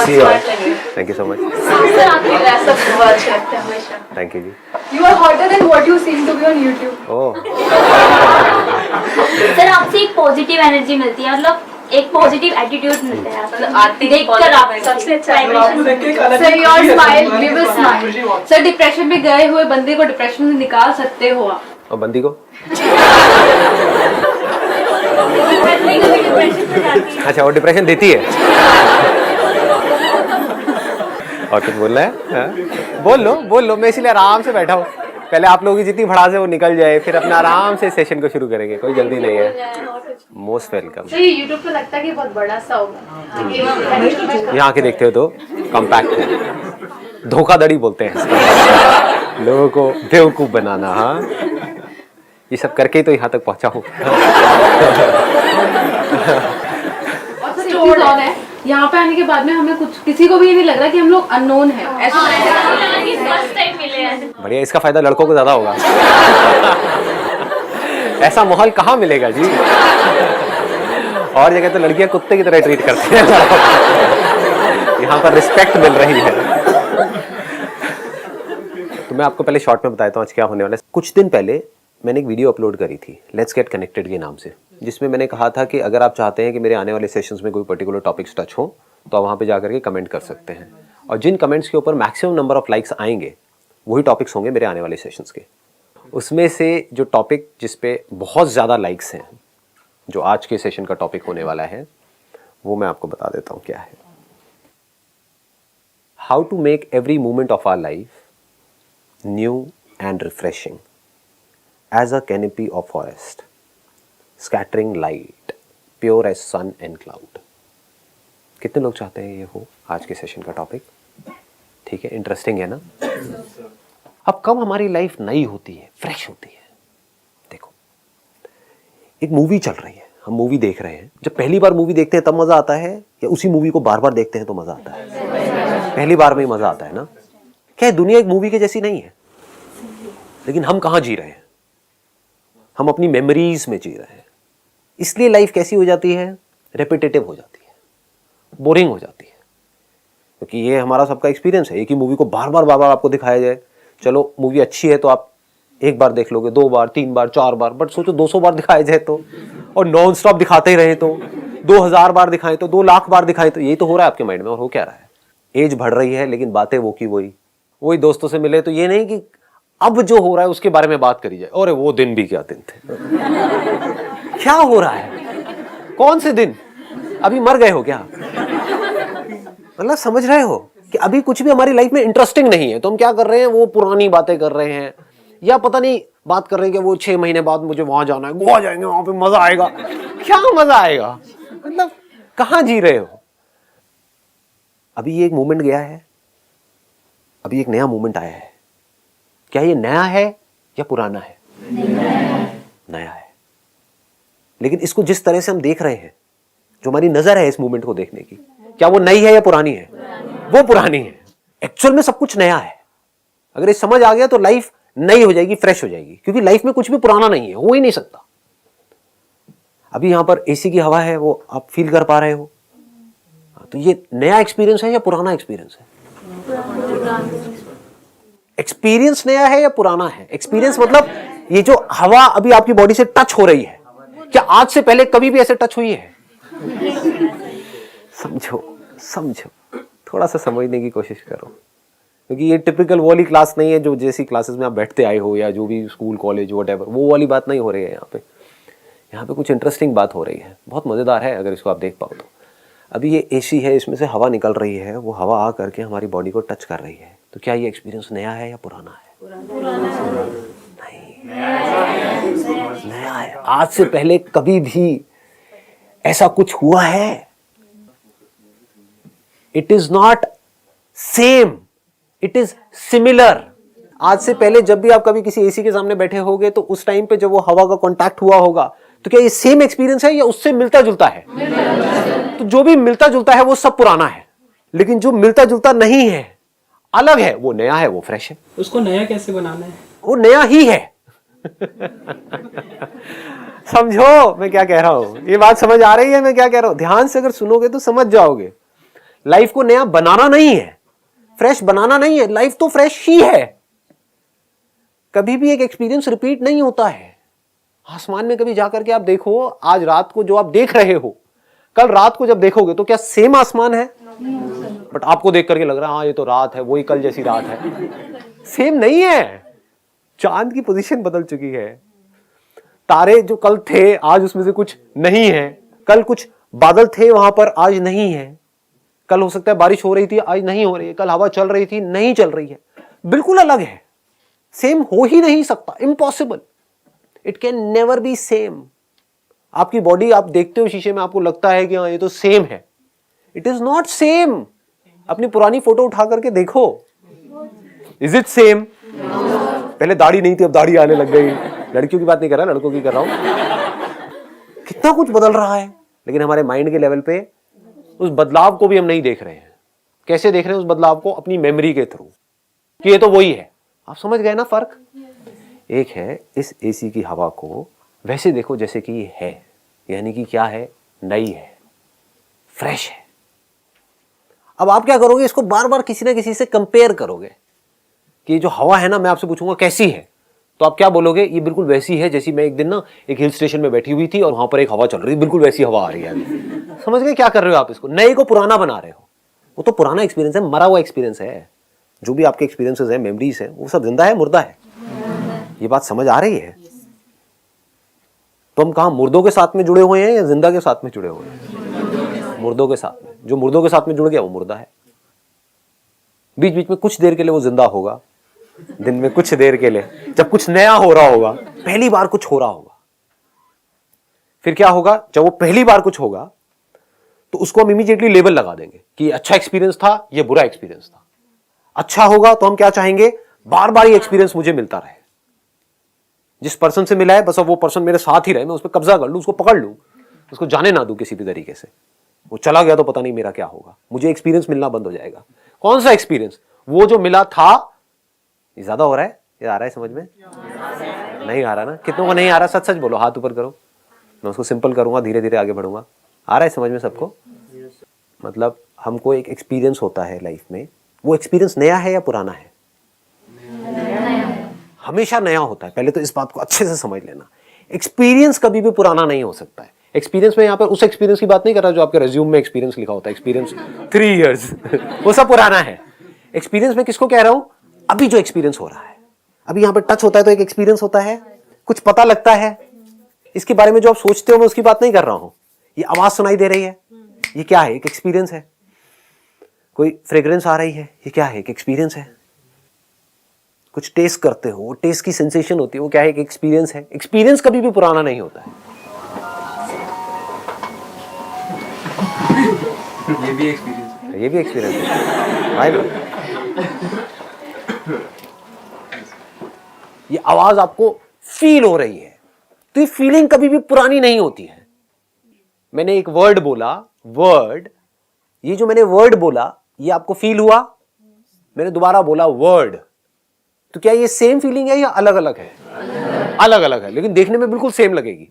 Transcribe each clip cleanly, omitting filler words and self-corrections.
C you. Thank you so much. Sir आपकी dress up बहुत अच्छा लगता है हमेशा। थैंक यू जी। You are hotter than what you seem to be on YouTube. Oh sir आपसे एक पॉजिटिव एनर्जी मिलती है, मतलब एक पॉजिटिव एटीट्यूड मिलता है, मतलब आते ही देखकर आप सबसे अच्छा vibration। Sir your smile give a smile. Sir depression में गए हुए बंदे को डिप्रेशन से निकाल सकते हो आप। और बंदी को बंदी को भी डिप्रेशन में जाती है। अच्छा वो डिप्रेशन देती है। और कुछ बोलना है? हाँ? बोल लो मैं इसलिए आराम से बैठा हूँ। पहले आप लोगों की जितनी भड़ास है वो निकल जाए, फिर अपना आराम से सेशन को शुरू करेंगे, कोई जल्दी नहीं है। Most welcome. सर ये यूट्यूब पे लगता है कि बहुत बड़ा सा होगा। यहाँ आके देखते हो तो कॉम्पैक्ट है। धोखाधड़ी बोलते हैं इसको। लोगों को बेवकूफ बनाना। हाँ ये सब करके ही तो यहाँ तक पहुँचा हूँ। और सर एक चीज और है, यहाँ पे आने के बाद में हमें कुछ किसी को भी ये नहीं लग रहा कि हम लोग अननोन हैं। ऐसा फर्स्ट टाइम मिले हैं। बढ़िया, इसका फायदा लड़कों को ज्यादा होगा। ऐसा माहौल कहाँ मिलेगा जी। और जगह तो लड़कियां कुत्ते की तरह ट्रीट करती हैं। यहाँ पर रिस्पेक्ट मिल रही है। तो मैं आपको पहले शॉर्ट में बताता हूँ आज क्या होने वाला है। कुछ दिन पहले मैंने एक वीडियो अपलोड करी थी लेट्स गेट कनेक्टेड के नाम से, जिसमें मैंने कहा था कि अगर आप चाहते हैं कि मेरे आने वाले सेशंस में कोई पर्टिकुलर टॉपिक्स टच हो तो आप वहाँ पे जाकर के कमेंट कर सकते हैं, और जिन कमेंट्स के ऊपर मैक्सिमम नंबर ऑफ लाइक्स आएंगे वही टॉपिक्स होंगे मेरे आने वाले सेशंस के। उसमें से जो टॉपिक जिस पे बहुत ज़्यादा लाइक्स हैं, जो आज के सेशन का टॉपिक होने वाला है, वो मैं आपको बता देता हूँ क्या है। How to make every moment of our life new and refreshing as a canopy of forest, scattering light, pure as sun and cloud। कितने लोग चाहते हैं ये हो आज के सेशन का टॉपिक? ठीक है, इंटरेस्टिंग है ना? अब कब हमारी लाइफ नई होती है, फ्रेश होती है? देखो, एक मूवी चल रही है, हम मूवी देख रहे हैं। जब पहली बार मूवी देखते हैं तब मजा आता है, या उसी मूवी को बार बार देखते हैं तो मजा आता है? पहली बार में ही मजा आता है ना? क्या दुनिया एक मूवी के जैसी नहीं है? लेकिन हम कहाँ जी रहे हैं? हम अपनी मेमोरीज में जी रहे हैं। इसलिए लाइफ कैसी हो जाती है? रेपिटेटिव हो जाती है, बोरिंग हो जाती है, क्योंकि ये हमारा सबका एक्सपीरियंस है। एक ही मूवी को बार बार आपको दिखाया जाए। चलो मूवी अच्छी है तो आप एक बार देख लोगे, 2 बार 3 बार 4 बार, बट सोचो 200 बार दिखाया जाए तो, और नॉन स्टॉप दिखाते ही रहे तो, 2000 बार दिखाएं तो, 2 लाख बार दिखाएं तो, यही तो हो रहा है आपके माइंड में। और हो क्या रहा है? एज बढ़ रही है लेकिन बातें वो की वही दोस्तों से मिले तो ये नहीं कि अब जो हो रहा है उसके बारे में बात करी जाए। और वो दिन भी क्या दिन थे। क्या हो रहा है? कौन से दिन? अभी मर गए हो क्या? मतलब समझ रहे हो कि अभी कुछ भी हमारी लाइफ में इंटरेस्टिंग नहीं है, तो हम क्या कर रहे हैं? वो पुरानी बातें कर रहे हैं, या पता नहीं बात कर रहे हैं कि वो 6 महीने बाद मुझे वहां जाना है, गोवा जाएंगे, वहां पे मजा आएगा। क्या मजा आएगा? मतलब कहां जी रहे हो? अभी ये एक मोमेंट गया है, अभी एक नया मोमेंट आया है। क्या ये नया है या पुराना है? नया है। लेकिन इसको जिस तरह से हम देख रहे हैं, जो हमारी नजर है इस मूवमेंट को देखने की, क्या वो नई है या पुरानी है? वो पुरानी है। एक्चुअल में सब कुछ नया है। अगर ये समझ आ गया तो लाइफ नई हो जाएगी, फ्रेश हो जाएगी, क्योंकि लाइफ में कुछ भी पुराना नहीं है, हो ही नहीं सकता। अभी यहां पर एसी की हवा है, वो आप फील कर पा रहे हो। तो ये नया एक्सपीरियंस है या पुराना एक्सपीरियंस है? एक्सपीरियंस नया है या पुराना है? एक्सपीरियंस मतलब ये जो हवा अभी आपकी बॉडी से टच हो रही है, क्या आज से पहले कभी भी ऐसे टच हुई है? समझो, थोड़ा सा समझने की कोशिश करो, क्योंकि ये टिपिकल वो वाली क्लास नहीं है जो जैसी क्लासेस में आप बैठते आए हो, या जो भी स्कूल कॉलेज व्हाटएवर, वो वाली बात नहीं हो रही है। यहाँ पे कुछ इंटरेस्टिंग बात हो रही है, बहुत मजेदार है अगर इसको आप देख पाओ तो। अभी ये एसी है, इसमें से हवा निकल रही है, वो हवा आ करके हमारी बॉडी को टच कर रही है। तो क्या ये एक्सपीरियंस नया है या पुराना है? नहीं, नया है। आज से पहले कभी भी ऐसा कुछ हुआ है? It is not same, it is similar. आज से पहले जब भी आप कभी किसी एसी के सामने बैठे होगे तो उस टाइम पे जब वो हवा का कांटेक्ट हुआ होगा, तो क्या ये सेम एक्सपीरियंस है या उससे मिलता जुलता है? तो जो भी मिलता जुलता है वो सब पुराना है, लेकिन जो मिलता जुलता नहीं है, अलग है, वो नया है, वो फ्रेश है। उसको नया कैसे बनाना है? वो नया ही है। समझो मैं क्या कह रहा हूं? ये बात समझ आ रही है मैं क्या कह रहा हूं? ध्यान से अगर सुनोगे तो समझ जाओगे। लाइफ को नया बनाना नहीं है, फ्रेश बनाना नहीं है, लाइफ तो फ्रेश ही है। कभी भी एक एक्सपीरियंस रिपीट नहीं होता है। आसमान में कभी जाकर के आप देखो, आज रात को जो आप देख रहे हो, कल रात को जब देखोगे तो क्या सेम आसमान है? बट आपको देख करके लग रहा है हाँ ये तो रात है, वही कल जैसी रात है। सेम नहीं है, चांद की पोजीशन बदल चुकी है। तारे जो कल थे आज उसमें से कुछ नहीं है, कल कुछ बादल थे वहां पर आज नहीं है, कल हो सकता है बारिश हो रही थी आज नहीं हो रही है, कल हवा चल रही थी नहीं चल रही है, बिल्कुल अलग है। सेम हो ही नहीं सकता, impossible, it can never be same. आपकी बॉडी आप देखते हो शीशे में, आपको लगता है कि हाँ ये तो सेम है, इट इज नॉट सेम। अपनी पुरानी फोटो उठा करके देखो, इज इट सेम? पहले दाढ़ी नहीं थी अब दाढ़ी आने लग गई। लड़कियों की बात नहीं कर रहा, लड़कों की कर रहा हूं। कितना कुछ बदल रहा है, लेकिन हमारे माइंड के लेवल पे उस बदलाव को भी हम नहीं देख रहे हैं। कैसे देख रहे हैं उस बदलाव को? अपनी मेमोरी के थ्रू, कि ये तो वही है। आप समझ गए ना फर्क? एक है इस एसी की हवा को वैसे देखो जैसे कि ये है, यानी कि क्या है? नई है, फ्रेश है। अब आप क्या करोगे? इसको बार बार किसी ना किसी से कंपेयर करोगे कि जो हवा है ना, मैं आपसे पूछूंगा कैसी है, तो आप क्या बोलोगे? ये बिल्कुल वैसी है जैसी मैं एक दिन ना एक हिल स्टेशन में बैठी हुई थी और वहां पर एक हवा चल रही, बिल्कुल वैसी हवा आ रही है अभी। समझ गए क्या कर रहे हो आप? इसको नए को पुराना बना रहे हो। वो तो पुराना एक्सपीरियंस है, मरा हुआ एक्सपीरियंस है। जो भी आपके एक्सपीरियंसेस है, मेमोरीज है, वो सब जिंदा है मुर्दा है? ये बात समझ आ रही है? तो हम कहां मुर्दों के साथ में जुड़े हुए हैं या जिंदा के साथ में जुड़े हुए हैं? मुर्दों के साथ में। जो मुर्दों के साथ में जुड़ गया वो मुर्दा है। बीच बीच में कुछ देर के लिए वो जिंदा होगा, दिन में कुछ देर के लिए, जब कुछ नया हो रहा होगा, पहली बार कुछ हो रहा होगा। फिर क्या होगा? जब वो पहली बार कुछ होगा तो उसको हम इमीडिएटली लेबल लगा देंगे कि अच्छा एक्सपीरियंस था, ये बुरा एक्सपीरियंस था। अच्छा होगा तो हम क्या चाहेंगे? बार बार ये एक्सपीरियंस मुझे मिलता रहे। जिस पर्सन से मिला है बस अब वो पर्सन मेरे साथ ही रहे, मैं उस पर कब्जा कर लूं, उसको पकड़ लूं, उसको जाने ना दूं किसी भी तरीके से। वो चला गया तो पता नहीं मेरा क्या होगा, मुझे एक्सपीरियंस मिलना बंद हो जाएगा। कौन सा एक्सपीरियंस? वो जो मिला था। ये ज्यादा हो रहा है? ये आ रहा है समझ में? नहीं आ रहा ना? कितनों को नहीं आ रहा? सच सच बोलो, हाथ ऊपर करो। मैं उसको सिंपल करूंगा, धीरे धीरे आगे बढ़ूंगा। आ रहा है समझ में सबको? मतलब हमको एक एक्सपीरियंस होता है लाइफ में, वो एक्सपीरियंस नया है या पुराना है? हमेशा नया होता है। पहले तो इस बात को अच्छे से समझ लेना, एक्सपीरियंस कभी भी पुराना नहीं हो सकता है। एक्सपीरियंस में यहाँ पर उस एक्सपीरियंस की बात नहीं कर रहा जो आपके रिज्यूम में एक्सपीरियंस लिखा होता है, एक्सपीरियंस 3 इयर्स वो सब पुराना है। एक्सपीरियंस में किसको कह रहा हूं? अभी जो एक्सपीरियंस हो रहा है, अभी यहाँ पर टच होता है तो एक एक्सपीरियंस होता है, कुछ पता लगता है। इसके बारे में जो आप सोचते हो मैं उसकी बात नहीं कर रहा हूं। ये आवाज सुनाई दे रही है, ये क्या है? एक एक्सपीरियंस है। कोई फ्रेग्रेंस आ रही है, ये क्या है? एक एक्सपीरियंस है। कुछ टेस्ट करते हो, टेस्ट की सेंसेशन होती है, वो क्या है? एक एक्सपीरियंस है। एक्सपीरियंस कभी भी पुराना नहीं होता है। ये भी एक्सपीरियंस है। ये भी एक्सपीरियंस है भाई। ये आवाज आपको फील हो रही है, तो ये फीलिंग कभी भी पुरानी नहीं होती है। मैंने एक वर्ड बोला, वर्ड, ये जो मैंने वर्ड बोला ये आपको फील हुआ। मैंने दोबारा बोला वर्ड, तो क्या ये सेम फीलिंग है या अलग अलग है? अलग अलग है, लेकिन देखने में बिल्कुल सेम लगेगी।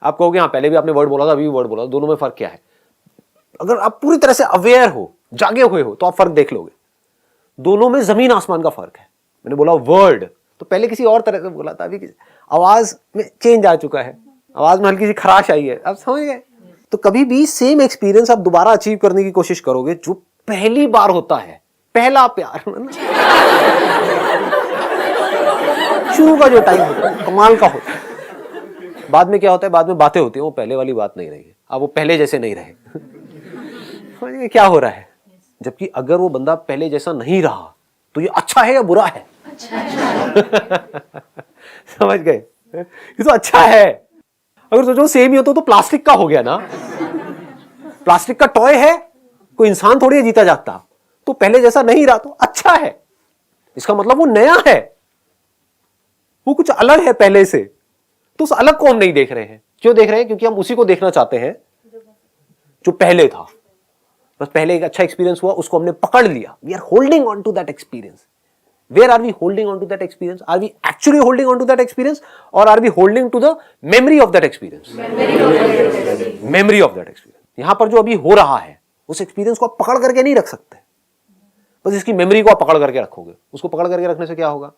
आप कहोगे हाँ पहले भी आपने वर्ड बोला था, अभी भी वर्ड बोला, दोनों में फर्क क्या है? अगर आप पूरी तरह से अवेयर हो, जागे हुए हो, तो आप फर्क देख लोगे। दोनों में जमीन आसमान का फर्क है। मैंने बोला वर्ड तो पहले किसी और तरह से बोला था, अभी आवाज में चेंज आ चुका है, आवाज में हल्की सी खराश आई है। आप समझ गए? तो कभी भी सेम एक्सपीरियंस आप दोबारा अचीव करने की कोशिश करोगे जो पहली बार होता है, पहला प्यार शुरू का जो टाइम होता है कमाल का होता है। बाद में क्या होता है? बाद में बातें होती है, वो पहले वाली बात नहीं रही, अब वो पहले जैसे नहीं रहे। क्या हो रहा है? जबकि अगर वो बंदा पहले जैसा नहीं रहा तो ये अच्छा है या बुरा है? समझ गए? ये तो अच्छा है। अगर सोचो सेम ही हो तो प्लास्टिक का हो गया ना। प्लास्टिक का टॉय है, कोई इंसान थोड़ी है जीता जागता, तो पहले जैसा नहीं रहा तो अच्छा है। इसका मतलब वो नया है, वो कुछ अलग है पहले से। तो उस अलग को हम नहीं देख रहे हैं। क्यों देख रहे हैं? क्योंकि हम उसी को देखना चाहते हैं जो पहले था। बस पहले एक अच्छा एक्सपीरियंस हुआ, उसको हमने पकड़ लिया। We are holding on to that experience. Where are we holding on to that experience? Are we actually holding on to that experience, or are we holding to the memory of that experience? Memory of that experience. यहां पर जो अभी हो रहा है उस experience को आप पकड़ करके नहीं रख सकते, बस इसकी मेमोरी को आप पकड़ करके रखोगे। उसको पकड़ करके रखने से क्या होगा?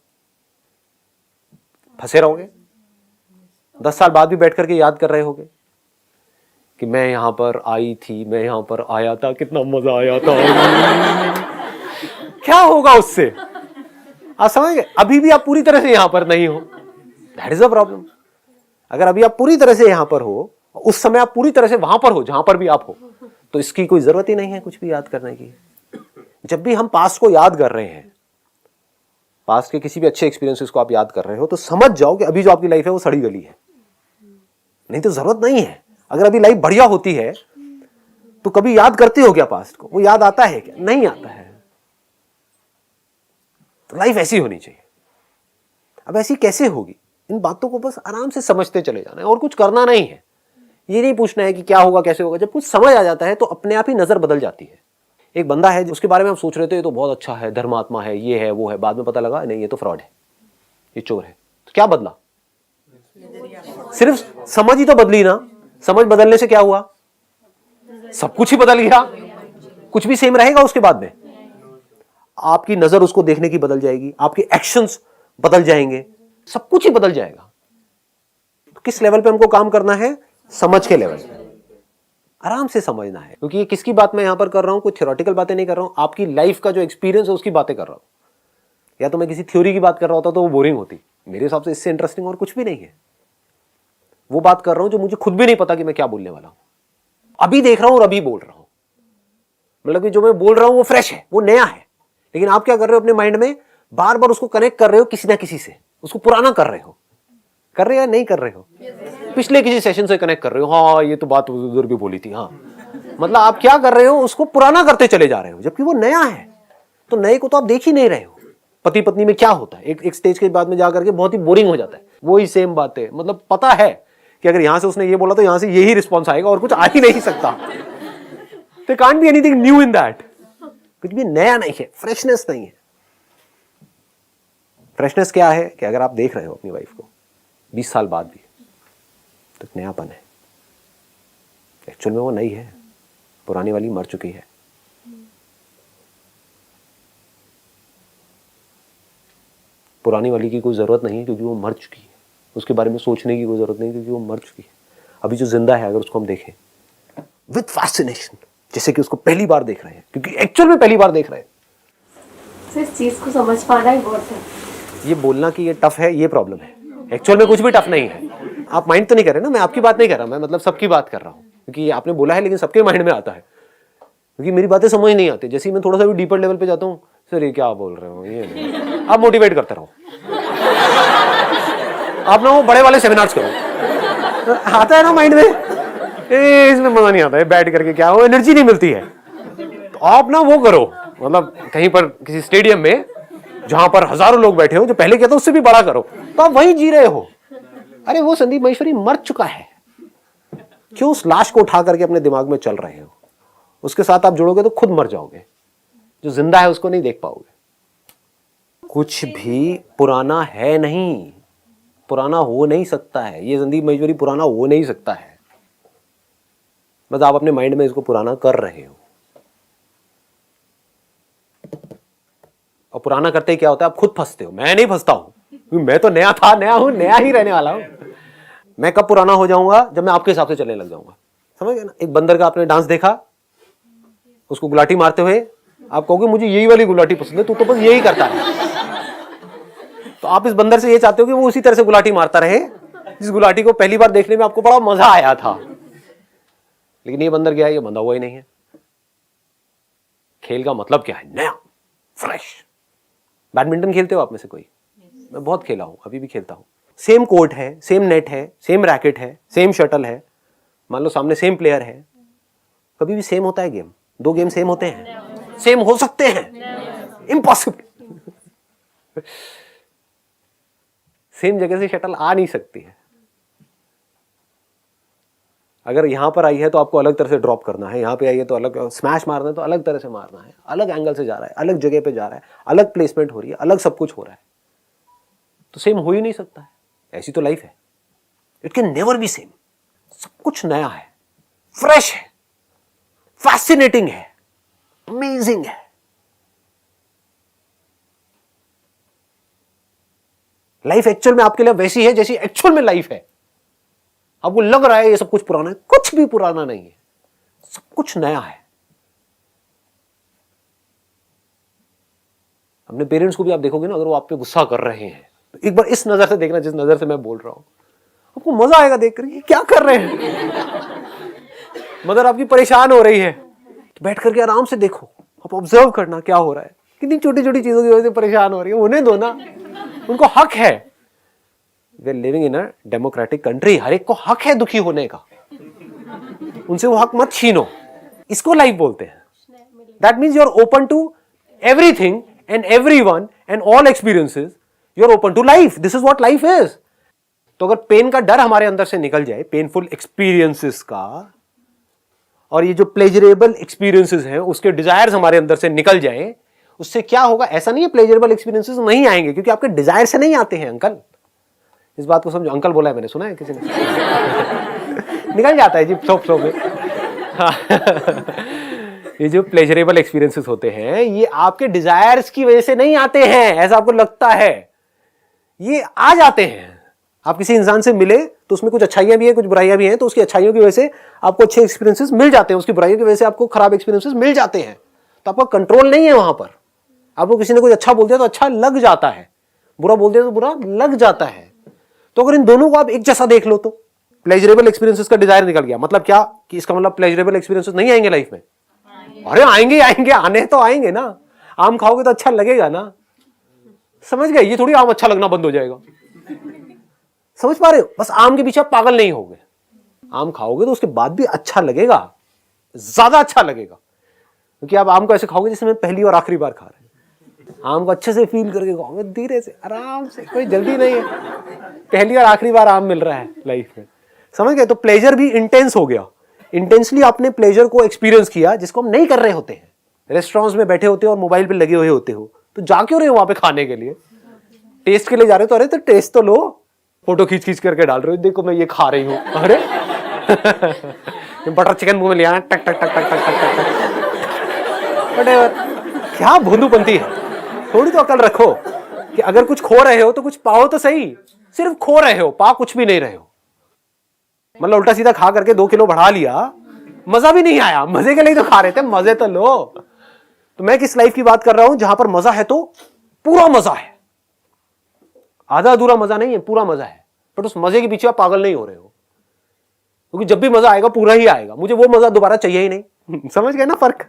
फंसे रहोगे। 10 साल बाद भी बैठ करके याद कर रहे होगे कि मैं यहां पर आई थी, मैं यहां पर आया था, कितना मजा आया था। क्या होगा उससे? आप समझ गए? अभी भी आप पूरी तरह से यहां पर नहीं हो, दैट इज अ प्रॉब्लम। अगर अभी आप पूरी तरह से यहां पर हो, उस समय आप पूरी तरह से वहां पर हो जहां पर भी आप हो, तो इसकी कोई जरूरत ही नहीं है कुछ भी याद करने की। जब भी हम पास्ट को याद कर रहे हैं, पास्ट के किसी भी अच्छे एक्सपीरियंसेस को आप याद कर रहे हो, तो समझ जाओ कि अभी जो आपकी लाइफ है वो सड़ी गली है, नहीं तो जरूरत नहीं है। अगर अभी लाइफ बढ़िया होती है तो कभी याद करते हो क्या पास्ट को? वो याद आता है क्या? नहीं आता है। तो लाइफ ऐसी होनी चाहिए। अब ऐसी कैसे होगी? इन बातों को बस आराम से समझते चले जाना है और कुछ करना नहीं है। ये नहीं पूछना है कि क्या होगा कैसे होगा। जब कुछ समझ आ जाता है तो अपने आप ही नजर बदल जाती है। एक बंदा है उसके बारे में हम सोच रहे थे ये तो बहुत अच्छा है, धर्मात्मा है, ये है वो है, बाद में पता लगा नहीं ये तो फ्रॉड है, ये चोर है। तो क्या बदला? सिर्फ समझ ही तो बदली ना। समझ बदलने से क्या हुआ? सब कुछ ही बदल गया। कुछ भी सेम रहेगा उसके बाद में? आपकी नजर उसको देखने की बदल जाएगी, आपके एक्शंस बदल जाएंगे, सब कुछ ही बदल जाएगा। तो किस लेवल पे हमको काम करना है? समझ के लेवल पे आराम से समझना है। क्योंकि ये किसकी बात मैं यहां पर कर रहा हूं? कोई थ्योरेटिकल बातें नहीं कर रहा हूं, आपकी लाइफ का जो एक्सपीरियंस है उसकी बातें कर रहा हूं। या तो मैं किसी थ्योरी की बात कर रहा होता तो वो बोरिंग होती। मेरे हिसाब से इससे इंटरेस्टिंग और कुछ भी नहीं है। वो बात कर रहा हूं जो मुझे खुद भी नहीं पता कि मैं क्या बोलने वाला हूं, अभी देख रहा हूं और अभी बोल रहा हूं। मतलब कि जो मैं बोल रहा हूं वो फ्रेश है, वो नया है। लेकिन आप क्या कर रहे हो? अपने माइंड में बार बार उसको कनेक्ट कर रहे हो किसी ना किसी से, उसको पुराना कर रहे हो। कर रहे हो या नहीं कर रहे हो? पिछले किसी सेशन से कनेक्ट कर रहे हो, हाँ ये तो बात उधर भी बोली थी, हाँ। मतलब आप क्या कर रहे हो? उसको पुराना करते चले जा रहे हो, जबकि वो नया है। तो नए को तो आप देख ही नहीं रहे हो। पति पत्नी में क्या होता है? एक स्टेज के बाद में जाकर के बहुत ही बोरिंग हो जाता है। वही सेम बात है। मतलब पता है कि अगर यहां से उसने ये बोला तो यहां से यही रिस्पॉन्स आएगा और कुछ आ ही नहीं सकता। तो can't be anything new in that. कुछ भी नया नहीं है, फ्रेशनेस नहीं है। फ्रेशनेस क्या है? कि अगर आप देख रहे हो अपनी वाइफ को 20 साल बाद भी, तो नयापन है। एक्चुअल में वो नई है, पुरानी वाली मर चुकी है। पुरानी वाली की कोई जरूरत नहीं है क्योंकि वो मर चुकी है। उसके बारे में सोचने की कोई जरूरत नहीं क्योंकि वो मर चुकी है। अभी जो जिंदा है अगर उसको हम देखें विद फैसिनेशन, जैसे कि उसको पहली बार देख रहे हैं, क्योंकि एक्चुअल में पहली बार देख रहे हैं। इस चीज को समझ पाना ही बहुत है। ये बोलना कि ये टफ है, ये प्रॉब्लम है। एक्चुअल में कुछ भी टफ नहीं है। आप माइंड तो नहीं कर रहे ना, मैं आपकी बात नहीं कर रहा, मैं मतलब सबकी बात कर रहा हूँ। क्योंकि आपने बोला है लेकिन सबके माइंड में आता है, क्योंकि मेरी बातें समझ नहीं आती। जैसे ही मैं थोड़ा सा भी डीपर लेवल पे जाता हूँ, सर ये क्या बोल रहे हो, ये नहीं। आप मोटिवेट करते रहो, आप ना वो बड़े वाले सेमिनार्स करो। आता है ना माइंड में, इसमें मजा नहीं आता है बैठ करके, क्या वो एनर्जी नहीं मिलती है। तो आप ना वो करो, मतलब कहीं पर किसी स्टेडियम में जहां पर हजारों लोग बैठे हो, जो पहले कहते उससे भी बड़ा करो, तो आप वहीं जी रहे हो। अरे वो संदीप महेश्वरी मर चुका है, क्यों उस लाश को उठा करके अपने दिमाग में चल रहे हो? उसके साथ आप जुड़ोगे तो खुद मर जाओगे। जो जिंदा है उसको नहीं देख पाओगे। कुछ भी पुराना है नहीं, पुराना हो नहीं सकता है। ये संदीप महेश्वरी पुराना हो नहीं सकता है, बस आप अपने माइंड में इसको पुराना कर रहे हो। और पुराना करते ही क्या होता है? आप खुद फंसते हो। मैं नहीं फंसता हूं, मैं तो नया था, नया हूं, नया ही रहने वाला हूं। मैं कब पुराना हो जाऊंगा? जब मैं आपके हिसाब से चलने लग जाऊंगा। समझ गए ना? एक बंदर का आपने डांस देखा, उसको गुलाटी मारते हुए, आप कहोगे मुझे यही वाली गुलाटी पसंद है, तू तो बस यही करता है। तो आप इस बंदर से ये चाहते हो कि वो उसी तरह से गुलाटी मारता रहे जिस गुलाटी को पहली बार देखने में आपको बड़ा मजा आया था। लेकिन ये बंदर क्या है? ये बंधा हुआ ही नहीं है। खेल का मतलब क्या है? नया, फ्रेश। बैडमिंटन खेलते हो आप में से कोई? मैं बहुत खेला हूं, अभी भी खेलता हूं। सेम कोर्ट है, सेम नेट है, सेम रैकेट है, सेम शटल है, मान लो सामने सेम प्लेयर है। कभी भी सेम होता है गेम? दो गेम सेम होते हैं? सेम हो सकते हैं? इम्पॉसिबल। सेम जगह से शटल आ नहीं सकती है। अगर यहां पर आई है तो आपको अलग तरह से ड्रॉप करना है, यहां पे आई है तो अलग, स्मैश मारना है तो अलग तरह से मारना है, अलग एंगल से जा रहा है, अलग जगह पे जा रहा है, अलग प्लेसमेंट हो रही है, अलग सब कुछ हो रहा है। तो सेम हो ही नहीं सकता है। ऐसी तो लाइफ है, it can never be same. सब कुछ नया है, फ्रेश है, फैसिनेटिंग है, अमेजिंग है। लाइफ एक्चुअल में आपके लिए वैसी है जैसी एक्चुअल में लाइफ है। आपको लग रहा है ये सब कुछ पुराना है, कुछ भी पुराना नहीं है, सब कुछ नया है। अपने पेरेंट्स को भी आप देखोगे ना, अगर वो आप पे गुस्सा कर रहे हैं तो एक बार इस नजर से देखना जिस नजर से मैं बोल रहा हूं, आपको मजा आएगा देख कर क्या कर रहे हैं। मदर आपकी परेशान हो रही है तो बैठ करके आराम से देखो, आप ऑब्जर्व करना क्या हो रहा है, कितनी छोटी छोटी चीजों की वजह से परेशान हो रही है, उन्हें दो ना, उनको हक है। We living in a democratic country, हर एक को हक है दुखी होने का, उनसे वो हक मत छीनो। इसको लाइफ बोलते हैं। That means you are open to everything and everyone and all experiences, you are open to life. This is what life is. तो अगर पेन का डर हमारे अंदर से निकल जाए, पेनफुल एक्सपीरियंसेस का, और ये जो प्लेजरेबल एक्सपीरियंसेस हैं उसके डिजायर्स हमारे अंदर से निकल जाएं, उससे क्या होगा? ऐसा नहीं है प्लेजरेबल एक्सपीरियंसेस नहीं आएंगे, क्योंकि आपके डिजायर से नहीं आते हैं अंकल। इस बात को समझो, अंकल बोला है मैंने, सुना है किसी ने? निकल जाता है जी सोप में। ये जो प्लेजरेबल एक्सपीरियंसेस होते हैं ये आपके डिजायर्स की वजह से नहीं आते हैं, ऐसा आपको लगता है, ये आ जाते हैं। आप किसी इंसान से मिले तो उसमें कुछ अच्छाइयां भी हैं, कुछ बुराइयां भी हैं, तो उसकी अच्छाइयों की वजह से आपको अच्छे एक्सपीरियंसेस मिल जाते हैं, उसकी बुराइयों की वजह से आपको खराब एक्सपीरियंसेस मिल जाते हैं। तो आपका कंट्रोल नहीं है वहां पर। आपको किसी ने कुछ अच्छा बोल दिया तो अच्छा लग जाता है, बुरा बोल दिया तो बुरा लग जाता है। तो अगर इन दोनों को आप एक जैसा देख लो तो प्लेजरेबल एक्सपीरियंसेस का डिजायर निकल गया। मतलब क्या कि इसका मतलब प्लेजरेबल एक्सपीरियंसेस नहीं आएंगे लाइफ में? अरे आएंगे आएंगे, आने तो आएंगे ना। आम खाओगे तो अच्छा लगेगा ना, समझ गए? ये थोड़ी आम अच्छा लगना बंद हो जाएगा, समझ पा रहे हो? बस आम के पीछे आप पागल नहीं होगे। आम खाओगे तो उसके बाद भी अच्छा लगेगा, ज्यादा अच्छा लगेगा, क्योंकि आप आम को ऐसे खाओगे जैसे मैं पहली और आखिरी बार खा रहे हैं। आम को अच्छे से फील करके खाओगे, धीरे से, आराम से, कोई जल्दी नहीं है। पहली और आखिरी बार आम मिल रहा है लाइफ में, समझ गए? तो प्लेजर भी इंटेंस हो गया। इंटेंसली आपने प्लेजर को एक्सपीरियंस किया, जिसको हम नहीं कर रहे होते हैं। रेस्टोरेंट्स में बैठे होते हो और मोबाइल पे लगे हुए होते हो, तो जा क्यों रहे हो वहां पे खाने के लिए? टेस्ट के लिए जा रहे हो तो अरे तो टेस्ट तो लो, फोटो खींच खींच करके डाल रहे हो, देखो मैं ये खा रही हूँ। अरे बटर चिकन मुंह में लिया, टक टक टक टक टक टक टक। क्या भोंदूपंती है? थोड़ी तो अकल रखो कि अगर कुछ खो रहे हो तो कुछ पाओ तो सही। सिर्फ खो रहे हो, पा कुछ भी नहीं रहे हो। मतलब उल्टा सीधा खा करके 2 किलो बढ़ा लिया, मजा भी नहीं आया। मजे के लिए तो खा रहे थे, मजे तो लो। तो मैं किस लाइफ की बात कर रहा हूं जहां पर मजा है तो पूरा मजा है, आधा अधूरा मजा नहीं है, पूरा मजा है। बट उस मजे के पीछे आप पागल नहीं हो रहे हो, क्योंकि जब भी मजा आएगा पूरा ही आएगा। मुझे वो मजा दोबारा चाहिए ही नहीं। समझ गए ना फर्क?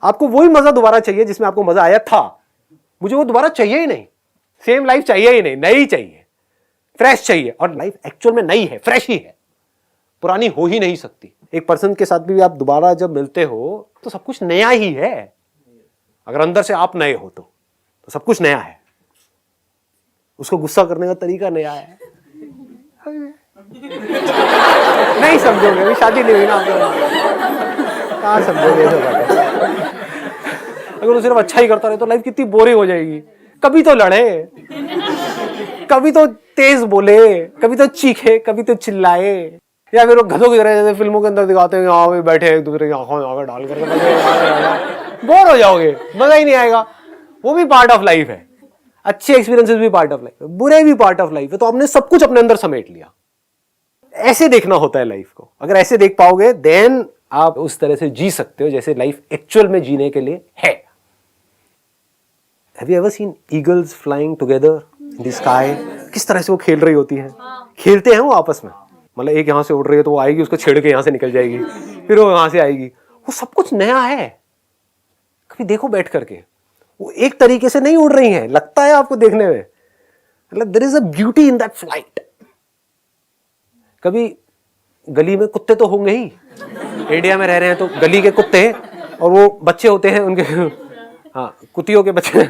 आपको वही मजा दोबारा चाहिए जिसमें आपको मजा आया था, मुझे वो दोबारा चाहिए ही नहीं। सेम लाइफ चाहिए ही नहीं, नई चाहिए, फ्रेश चाहिए। और लाइफ एक्चुअल में नई है, फ्रेश ही है, पुरानी हो ही नहीं सकती। एक पर्सन के साथ भी आप दोबारा जब मिलते हो तो सब कुछ नया ही है। अगर अंदर से आप नए हो तो सब कुछ नया है। उसको गुस्सा करने का तरीका नया है। नहीं समझोगे, अभी शादी नहीं हुई ना, कहाँ समझोगे? अगर वो सिर्फ अच्छा ही करता रहे तो लाइफ कितनी बोरिंग हो जाएगी। कभी तो लड़े, कभी तो तेज बोले, कभी तो चीखे, कभी तो चिल्लाए, या फिर वो गधों की तरह जैसे फिल्मों के अंदर दिखाते हैं, हाँ भाई बैठे एक दूसरे की आंखों में आंखें डाल कर, बोर हो जाओगे, मजा ही नहीं आएगा। वो भी पार्ट ऑफ लाइफ है, अच्छे एक्सपीरियंसेस भी पार्ट ऑफ लाइफ है, बुरे भी पार्ट ऑफ लाइफ है। तो आपने सब कुछ अपने अंदर समेट लिया। ऐसे देखना होता है लाइफ को। अगर ऐसे देख पाओगे देन आप उस तरह से जी सकते हो जैसे लाइफ एक्चुअल में जीने के लिए है। Have you ever seen eagles flying together in the sky? किस तरह से वो खेल रही होती है, खेलते हैं वो आपस में। मतलब एक यहां से उड़ रही है तो वो आएगी, उसको छेड़ के यहां से निकल जाएगी, फिर वो वहां से आएगी। वो सब कुछ नया है। कभी देखो बैठ करके, वो एक तरीके से नहीं उड़ रही है, लगता है आपको देखने में, मतलब there is a beauty in that flight. कभी गली में कुत्ते तो होंगे ही, इंडिया में रह रहे हैं तो गली के कुत्ते, और वो बच्चे होते हैं उनके, हाँ कुतियों के बच्चे।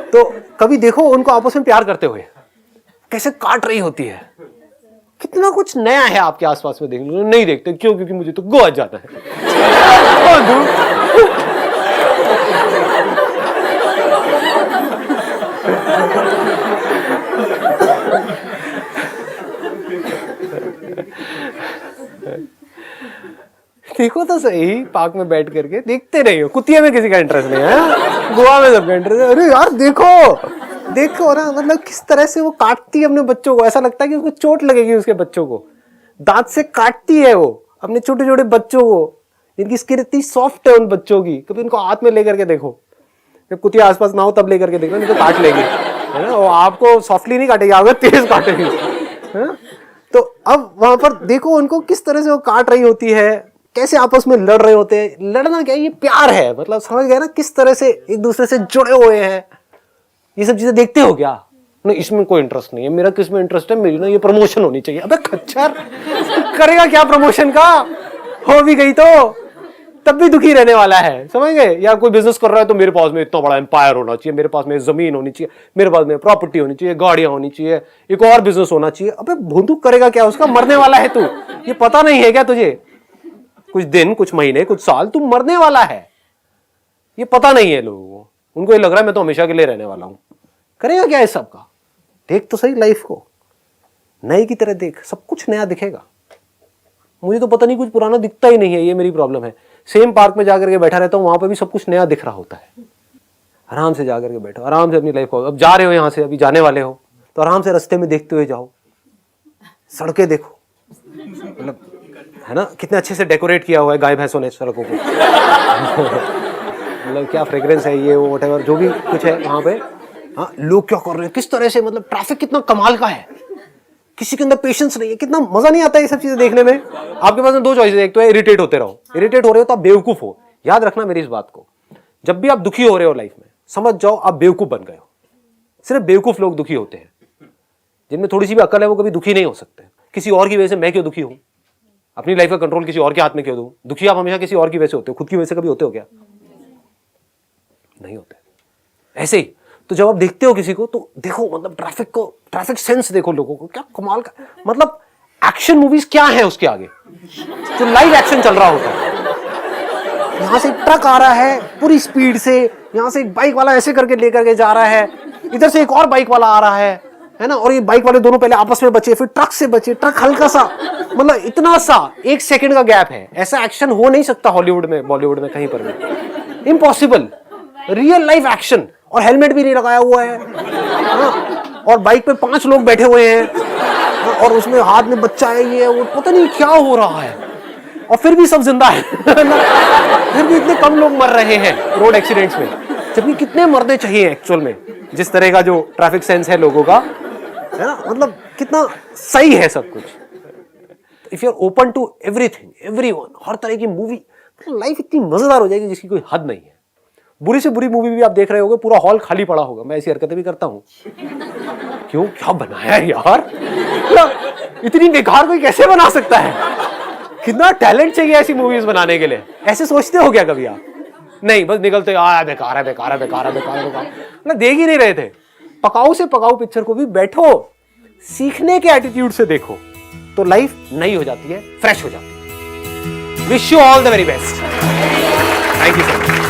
तो कभी देखो उनको आपस में प्यार करते हुए, कैसे काट रही होती है। कितना कुछ नया है आपके आसपास में देखने को। नहीं देखते क्यों? क्योंकि मुझे तो गोवा जाता है। देखो तो सही, पार्क में बैठ करके देखते नहीं हो। कुतिया में किसी का इंटरेस्ट नहीं है, गोवा में सबका इंटरेस्ट है। अरे यार देखो ना, मतलब किस तरह से वो काटती है अपने बच्चों को, ऐसा लगता है कि उसको चोट लगेगी उसके बच्चों को, दांत से काटती है वो अपने छोटे छोटे बच्चों को, जिनकी स्किन इतनी सॉफ्ट है उन बच्चों की। कभी उनको हाथ में लेकर के देखो, जब कुतिया आसपास ना हो तब लेकर के देखो, नहीं तो काट लेगी, है ना। वो आपको सॉफ्टली नहीं काटेगी, आपको तेज काटेगी, है ना। तो अब वहां पर देखो उनको किस तरह से वो काट रही होती है, कैसे आपस में लड़ रहे होते हैं। लड़ना क्या है, ये प्यार है, मतलब समझ गए ना, किस तरह से एक दूसरे से जुड़े हुए हैं। ये सब चीजें देखते हो क्या? नहीं, इसमें कोई इंटरेस्ट नहीं है मेरा। किस में इंटरेस्ट है? मेरी ना ये प्रमोशन होनी चाहिए। अबे खच्चर, करेगा क्या प्रमोशन का? हो भी गई तो तब भी दुखी रहने वाला है, समझ गए। या कोई बिजनेस कर रहा है तो मेरे पास में इतना बड़ा एम्पायर होना चाहिए, मेरे पास में जमीन होनी चाहिए, मेरे पास में प्रॉपर्टी होनी चाहिए, गाड़ियां होनी चाहिए, एक और बिजनेस होना चाहिए। अबे भोंदू, करेगा क्या उसका? मरने वाला है तू, ये पता नहीं है क्या तुझे? कुछ दिन, कुछ महीने, कुछ साल तू मरने वाला है, ये पता नहीं है लोगों को। उनको ये लग रहा है मैं तो हमेशा के लिए रहने वाला हूं। करेगा क्या इस सब का? देख तो सही लाइफ को, नए की तरह देख, सब कुछ नया दिखेगा। मुझे तो पता नहीं, कुछ पुराना दिखता ही नहीं है, ये मेरी प्रॉब्लम है। सेम पार्क में जाकर के बैठा रहता हूँ, वहां पर भी सब कुछ नया दिख रहा होता है। आराम से जाकर के बैठो, आराम से अपनी लाइफ को, अब जा रहे हो यहाँ से, अभी जाने वाले हो, तो आराम से रास्ते में देखते हुए जाओ, सड़कें देखो, मतलब है ना, कितने अच्छे से डेकोरेट किया हुआ है गाय भैंसों ने सड़कों को। मतलब क्या फ्रेग्रेंस है ये, वो व्हाटएवर जो भी कुछ है वहां पे। हाँ, लोग क्या कर रहे हैं, किस तरह से, मतलब ट्रैफिक कितना कमाल का है, किसी के अंदर पेशेंस नहीं है। कितना मजा नहीं आता है ये सब चीजें देखने में। आपके पास में दो चॉइसेस, एक तो है इरिटेट होते रहो। इरिटेट हो रहे हो तो आप बेवकूफ हो। याद रखना मेरी इस बात को, जब भी आप दुखी हो रहे हो लाइफ में, समझ जाओ आप बेवकूफ बन गए हो। सिर्फ बेवकूफ लोग दुखी होते हैं, जिनमें थोड़ी सी भी अकल है वो कभी दुखी नहीं हो सकते। किसी और की वजह से मैं क्यों दुखी हूं? अपनी लाइफ का कंट्रोल किसी और के हाथ में क्यों दूं? दुखी आप हमेशा किसी और की वजह से होते हो, खुद की वजह से कभी होते हो क्या? नहीं होते। ऐसे ही तो जब आप देखते हो किसी को, तो देखो, मतलब ट्रैफिक को, ट्रैफिक सेंस देखो लोगों को, क्या कमाल का, मतलब एक्शन मूवीज क्या है उसके आगे, जो लाइव एक्शन चल रहा होता है। यहां से एक ट्रक आ रहा है पूरी स्पीड से, यहां से एक बाइक वाला ऐसे करके लेकर के जा रहा है, इधर से एक और बाइक वाला आ रहा है ना, और ये बाइक वाले दोनों पहले आपस में बचे, फिर ट्रक से बचे, ट्रक हल्का सा, मतलब इतना सा 1 सेकंड का गैप है। ऐसा एक्शन हो नहीं सकता हॉलीवुड में, बॉलीवुड में, कहीं पर भी इम्पॉसिबल। रियल लाइफ एक्शन, और हेलमेट भी नहीं लगाया हुआ है, और बाइक पे 5 लोग बैठे हुए हैं, और उसमें हाथ में बच्चा है, ये वो पता नहीं क्या हो रहा है, और फिर भी सब जिंदा है। फिर भी इतने कम लोग मर रहे हैं रोड एक्सीडेंट्स में, जबकि कितने मरने चाहिए एक्चुअल में, जिस तरह का जो ट्रैफिक सेंस है लोगों का, है ना, मतलब कितना सही है सब कुछ। If you are open to everything, everyone, हर तरह की मूवी, लाइफ इतनी मजेदार हो जाएगी जिसकी कोई हद नहीं है। बुरी से बुरी मूवी भी आप देख रहे होगे, पूरा हॉल खाली पड़ा होगा। मैं ऐसी हरकतें भी करता हूं। क्यों, क्या बनाया है यार, इतनी बेकार कोई कैसे बना सकता है? कितना टैलेंट चाहिए ऐसी मूवीज बनाने के लिए। ऐसे सोचते हो क्या कभी आप? नहीं, बस निकलते बेकार है, बेकार है, बेकार है, बेकार है, बेकार। ना देख ही नहीं रहे थे। पकाऊ से पकाऊ पिक्चर को भी बैठो, सीखने के एटीट्यूड से देखो, तो लाइफ नई हो जाती है, फ्रेश हो जाती है। Wish you all the very best. Thank you so much.